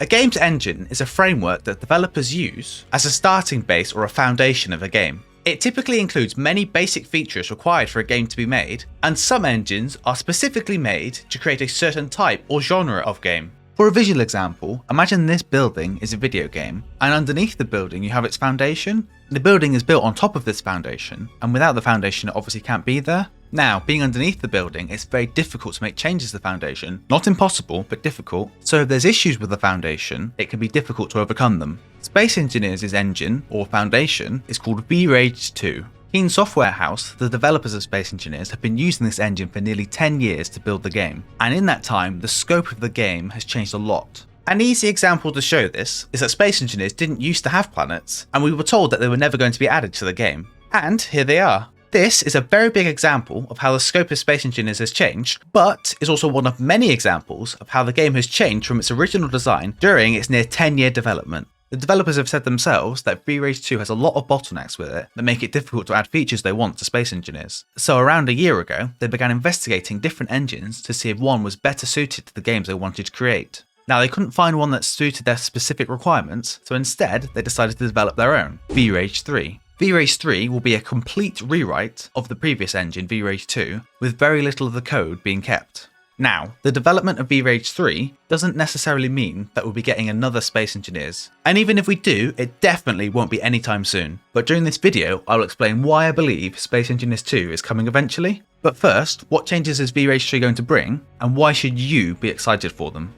A game's engine is a framework that developers use as a starting base or a foundation of a game. It typically includes many basic features required for a game to be made, and some engines are specifically made to create a certain type or genre of game. For a visual example, imagine this building is a video game, and underneath the building you have its foundation. The building is built on top of this foundation, and without the foundation it obviously can't be there. Now, being underneath the building, it's very difficult to make changes to the foundation. Not impossible, but difficult. So if there's issues with the foundation, it can be difficult to overcome them. Space Engineers' engine, or foundation, is called VRAGE 2. Keen Software House, the developers of Space Engineers, have been using this engine for nearly 10 years to build the game. And in that time, the scope of the game has changed a lot. An easy example to show this is that Space Engineers didn't used to have planets, and we were told that they were never going to be added to the game. And here they are. This is a very big example of how the scope of Space Engineers has changed, but is also one of many examples of how the game has changed from its original design during its near 10-year development. The developers have said themselves that VRAGE 2 has a lot of bottlenecks with it that make it difficult to add features they want to Space Engineers. So around a year ago, they began investigating different engines to see if one was better suited to the games they wanted to create. Now, they couldn't find one that suited their specific requirements, so instead they decided to develop their own, VRAGE 3. VRAGE 3 will be a complete rewrite of the previous engine, VRAGE 2, with very little of the code being kept. Now, the development of VRAGE 3 doesn't necessarily mean that we'll be getting another Space Engineers. And even if we do, it definitely won't be anytime soon. But during this video, I'll explain why I believe Space Engineers 2 is coming eventually. But first, what changes is VRAGE 3 going to bring, and why should you be excited for them?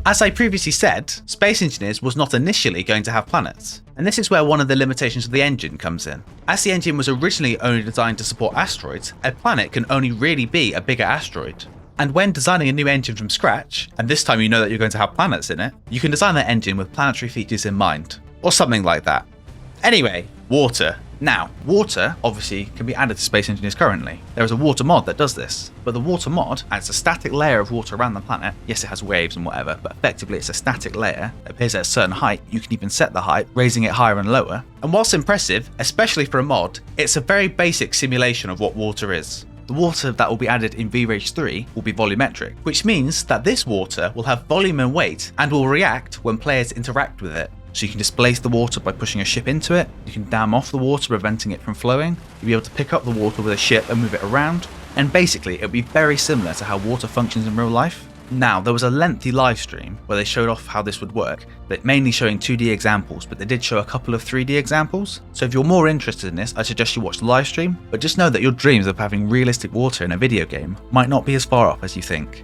As I previously said, Space Engineers was not initially going to have planets, and this is where one of the limitations of the engine comes in. As the engine was originally only designed to support asteroids, a planet can only really be a bigger asteroid. And when designing a new engine from scratch, and this time you know that you're going to have planets in it, you can design that engine with planetary features in mind, or something like that. Anyway, water. Now, water obviously can be added to Space Engineers currently. There is a water mod that does this, but the water mod adds a static layer of water around the planet. Yes, it has waves and whatever, but effectively it's a static layer. It appears at a certain height. You can even set the height, raising it higher and lower. And whilst impressive, especially for a mod, it's a very basic simulation of what water is. The water that will be added in VRAGE 3 will be volumetric, which means that this water will have volume and weight and will react when players interact with it. So you can displace the water by pushing a ship into it, you can dam off the water preventing it from flowing, you'll be able to pick up the water with a ship and move it around, and basically it'll be very similar to how water functions in real life. Now, there was a lengthy live stream where they showed off how this would work, but mainly showing 2D examples, but they did show a couple of 3D examples. So if you're more interested in this, I suggest you watch the live stream, but just know that your dreams of having realistic water in a video game might not be as far off as you think.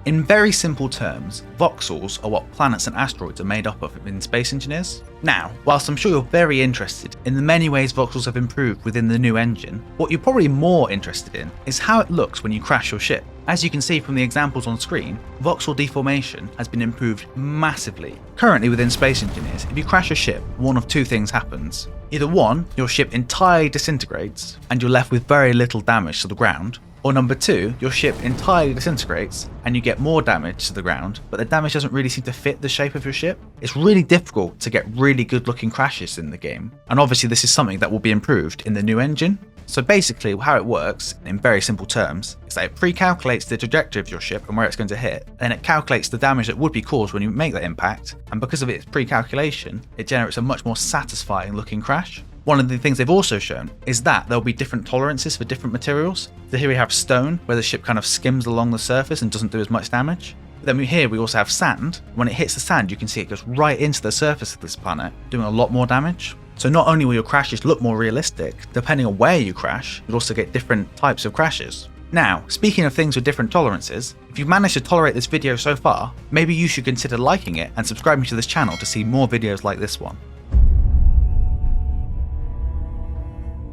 In very simple terms, voxels are what planets and asteroids are made up of in Space Engineers. Now, whilst I'm sure you're very interested in the many ways voxels have improved within the new engine, what you're probably more interested in is how it looks when you crash your ship. As you can see from the examples on screen, voxel deformation has been improved massively. Currently within Space Engineers, if you crash a ship, one of two things happens. Either one, your ship entirely disintegrates and you're left with very little damage to the ground, or number two, your ship entirely disintegrates and you get more damage to the ground, but the damage doesn't really seem to fit the shape of your ship. It's really difficult to get really good looking crashes in the game, and obviously this is something that will be improved in the new engine. So basically how it works, in very simple terms, is that it pre-calculates the trajectory of your ship and where it's going to hit, and it calculates the damage that would be caused when you make that impact, and because of its pre-calculation, it generates a much more satisfying looking crash. One of the things they've also shown is that there'll be different tolerances for different materials. So here we have stone, where the ship kind of skims along the surface and doesn't do as much damage. But then here we also have sand. When it hits the sand, you can see it goes right into the surface of this planet, doing a lot more damage. So not only will your crashes look more realistic, depending on where you crash, you'll also get different types of crashes. Now, speaking of things with different tolerances, if you've managed to tolerate this video so far, maybe you should consider liking it and subscribing to this channel to see more videos like this one.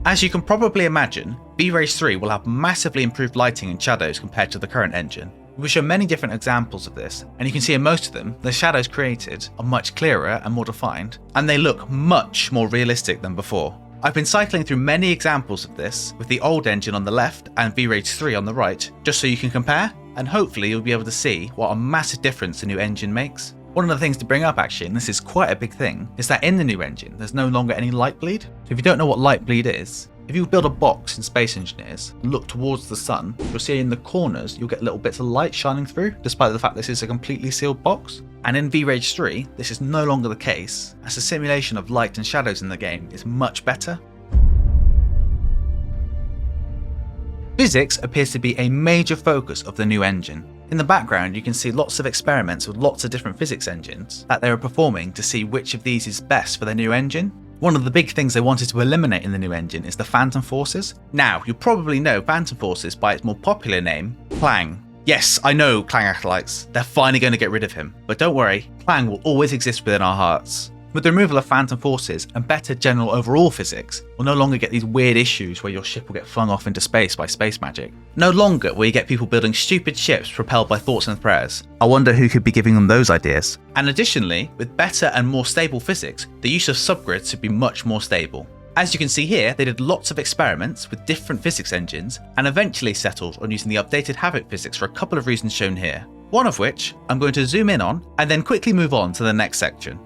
As you can probably imagine, VRAGE 3 will have massively improved lighting and shadows compared to the current engine. We show many different examples of this, and you can see in most of them, the shadows created are much clearer and more defined, and they look much more realistic than before. I've been cycling through many examples of this, with the old engine on the left and VRAGE 3 on the right, just so you can compare, and hopefully you'll be able to see what a massive difference the new engine makes. One of the things to bring up actually, and this is quite a big thing, is that in the new engine there's no longer any light bleed. So if you don't know what light bleed is, If you build a box in Space Engineers and look towards the sun, you'll see in the corners you'll get little bits of light shining through, despite the fact this is a completely sealed box. And in VRAGE 3, this is no longer the case, as the simulation of light and shadows in the game is much better. Physics appears to be a major focus of the new engine. In the background, you can see lots of experiments with lots of different physics engines that they are performing to see which of these is best for their new engine. One of the big things they wanted to eliminate in the new engine is the phantom forces. Now, you probably know phantom forces by its more popular name, Clang. Yes, I know Clang acolytes, they're finally going to get rid of him, but don't worry, Clang will always exist within our hearts. With the removal of phantom forces and better general overall physics, we'll no longer get these weird issues where your ship will get flung off into space by space magic. No longer will you get people building stupid ships propelled by thoughts and prayers. I wonder who could be giving them those ideas. And additionally, with better and more stable physics, the use of subgrids should be much more stable. As you can see here, they did lots of experiments with different physics engines and eventually settled on using the updated Havoc physics for a couple of reasons shown here. One of which I'm going to zoom in on and then quickly move on to the next section.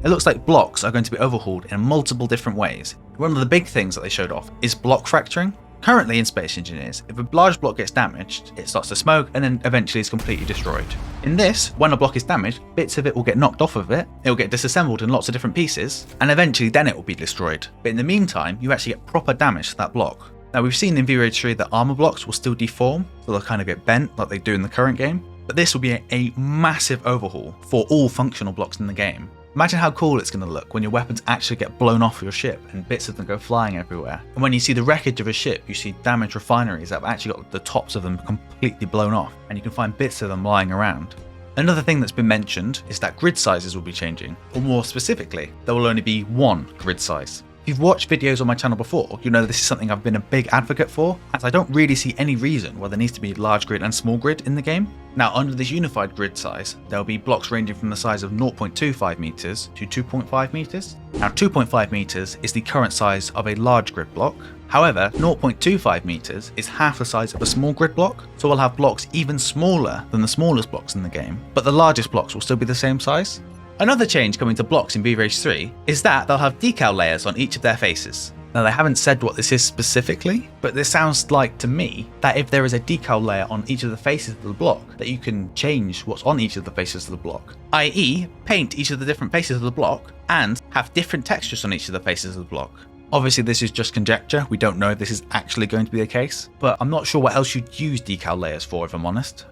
It looks like blocks are going to be overhauled in multiple different ways. One of the big things that they showed off is block fracturing. Currently in Space Engineers, if a large block gets damaged, it starts to smoke and then eventually is completely destroyed. In this, when a block is damaged, bits of it will get knocked off of it, it will get disassembled in lots of different pieces, and eventually then it will be destroyed. But in the meantime, you actually get proper damage to that block. Now we've seen in VRAGE 3 that armor blocks will still deform, so they'll kind of get bent like they do in the current game. But this will be a massive overhaul for all functional blocks in the game. Imagine how cool it's going to look when your weapons actually get blown off your ship and bits of them go flying everywhere. And when you see the wreckage of a ship, you see damaged refineries that have actually got the tops of them completely blown off, and you can find bits of them lying around. Another thing that's been mentioned is that grid sizes will be changing, or more specifically, there will only be one grid size. If you've watched videos on my channel before, you know this is something I've been a big advocate for, as I don't really see any reason why there needs to be large grid and small grid in the game. Now, under this unified grid size, there will be blocks ranging from the size of 0.25 meters to 2.5 meters. Now, 2.5 meters is the current size of a large grid block. However, 0.25 meters is half the size of a small grid block, so we'll have blocks even smaller than the smallest blocks in the game, but the largest blocks will still be the same size. Another change coming to blocks in VRAGE 3 is that they'll have decal layers on each of their faces. Now, they haven't said what this is specifically, but this sounds like to me that if there is a decal layer on each of the faces of the block, that you can change what's on each of the faces of the block, i.e. paint each of the different faces of the block and have different textures on each of the faces of the block. Obviously this is just conjecture, we don't know if this is actually going to be the case, but I'm not sure what else you'd use decal layers for if I'm honest.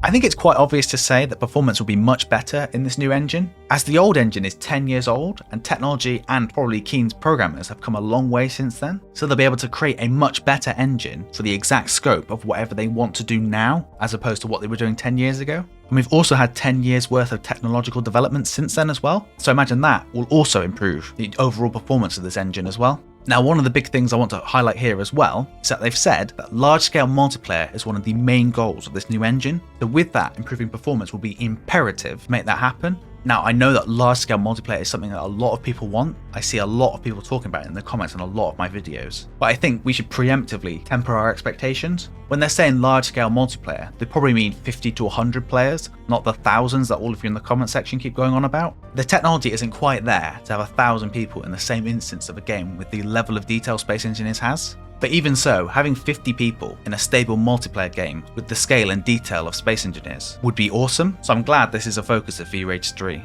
I think it's quite obvious to say that performance will be much better in this new engine, as the old engine is 10 years old and technology and probably Keen's programmers have come a long way since then, so they'll be able to create a much better engine for the exact scope of whatever they want to do now, as opposed to what they were doing 10 years ago. And we've also had 10 years worth of technological development since then as well, so I imagine that will also improve the overall performance of this engine as well. Now, one of the big things I want to highlight here as well is that they've said that large-scale multiplayer is one of the main goals of this new engine. So with that, improving performance will be imperative to make that happen. Now, I know that large-scale multiplayer is something that a lot of people want. I see a lot of people talking about it in the comments on a lot of my videos. But I think we should preemptively temper our expectations. When they're saying large-scale multiplayer, they probably mean 50 to 100 players, not the thousands that all of you in the comment section keep going on about. The technology isn't quite there to have 1,000 people in the same instance of a game with the level of detail Space Engineers has. But even so, having 50 people in a stable multiplayer game with the scale and detail of Space Engineers would be awesome, so I'm glad this is a focus of VRAGE 3.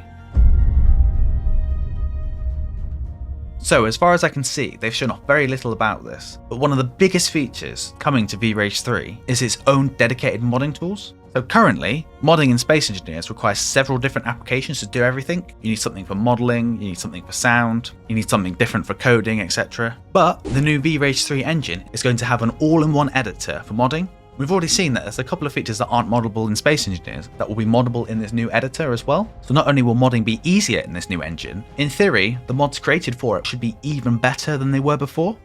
So as far as I can see, they've shown off very little about this, but one of the biggest features coming to VRAGE 3 is its own dedicated modding tools. So currently, modding in Space Engineers requires several different applications to do everything. You need something for modeling, you need something for sound, you need something different for coding, etc. But the new VRAGE 3 engine is going to have an all-in-one editor for modding. We've already seen that there's a couple of features that aren't moddable in Space Engineers that will be moddable in this new editor as well. So not only will modding be easier in this new engine, in theory, the mods created for it should be even better than they were before.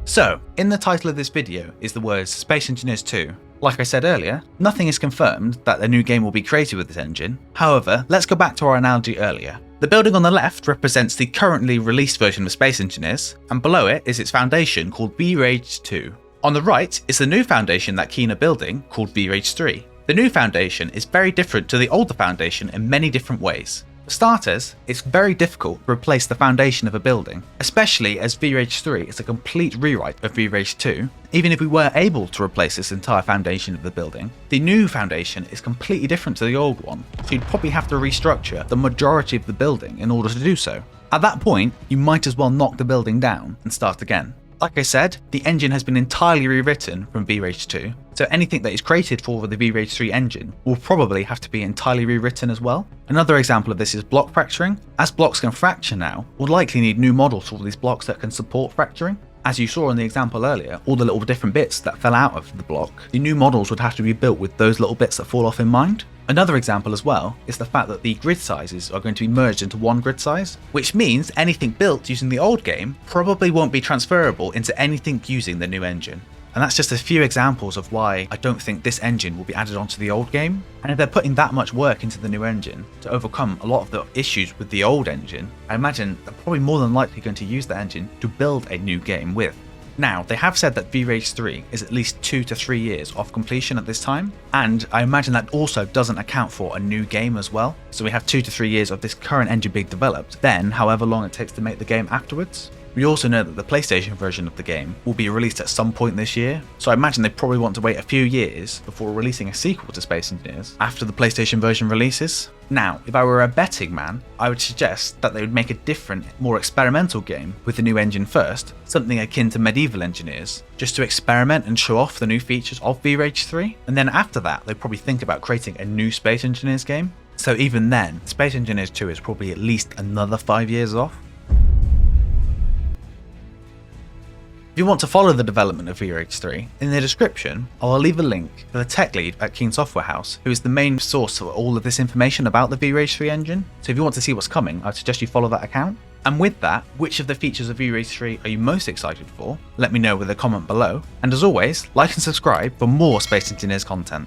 So, in the title of this video is the words Space Engineers 2. Like I said earlier, nothing is confirmed that a new game will be created with this engine. However, let's go back to our analogy earlier. The building on the left represents the currently released version of Space Engineers, and below it is its foundation called VRAGE 2. On the right is the new foundation that Keen are building called VRAGE 3. The new foundation is very different to the older foundation in many different ways. For starters, it's very difficult to replace the foundation of a building, especially as VRAGE 3 is a complete rewrite of VRAGE 2. Even if we were able to replace this entire foundation of the building, the new foundation is completely different to the old one, so you'd probably have to restructure the majority of the building in order to do so. At that point, you might as well knock the building down and start again. Like I said, the engine has been entirely rewritten from VRAGE 2, so anything that is created for the VRAGE 3 engine will probably have to be entirely rewritten as well. Another example of this is block fracturing. As blocks can fracture now, we'll likely need new models for all these blocks that can support fracturing. As you saw in the example earlier, all the little different bits that fell out of the block, the new models would have to be built with those little bits that fall off in mind. Another example as well is the fact that the grid sizes are going to be merged into one grid size, which means anything built using the old game probably won't be transferable into anything using the new engine. And that's just a few examples of why I don't think this engine will be added onto the old game. And if they're putting that much work into the new engine to overcome a lot of the issues with the old engine, I imagine they're probably more than likely going to use the engine to build a new game with. Now, they have said that VRAGE 3 is at least 2 to 3 years off completion at this time, and I imagine that also doesn't account for a new game as well. So we have 2 to 3 years of this current engine being developed, then however long it takes to make the game afterwards. We also know that the PlayStation version of the game will be released at some point this year, so I imagine they probably want to wait a few years before releasing a sequel to Space Engineers after the PlayStation version releases. Now, if I were a betting man, I would suggest that they would make a different, more experimental game with the new engine first, something akin to Medieval Engineers, just to experiment and show off the new features of VRAGE 3, and then after that they'd probably think about creating a new Space Engineers game. So even then, Space Engineers 2 is probably at least another 5 years off. If you want to follow the development of VRAGE 3, in the description I'll leave a link to the tech lead at Keen Software House, who is the main source for all of this information about the VRAGE 3 engine, so if you want to see what's coming, I'd suggest you follow that account. And with that, which of the features of VRAGE 3 are you most excited for? Let me know with a comment below, and as always, like and subscribe for more Space Engineers content.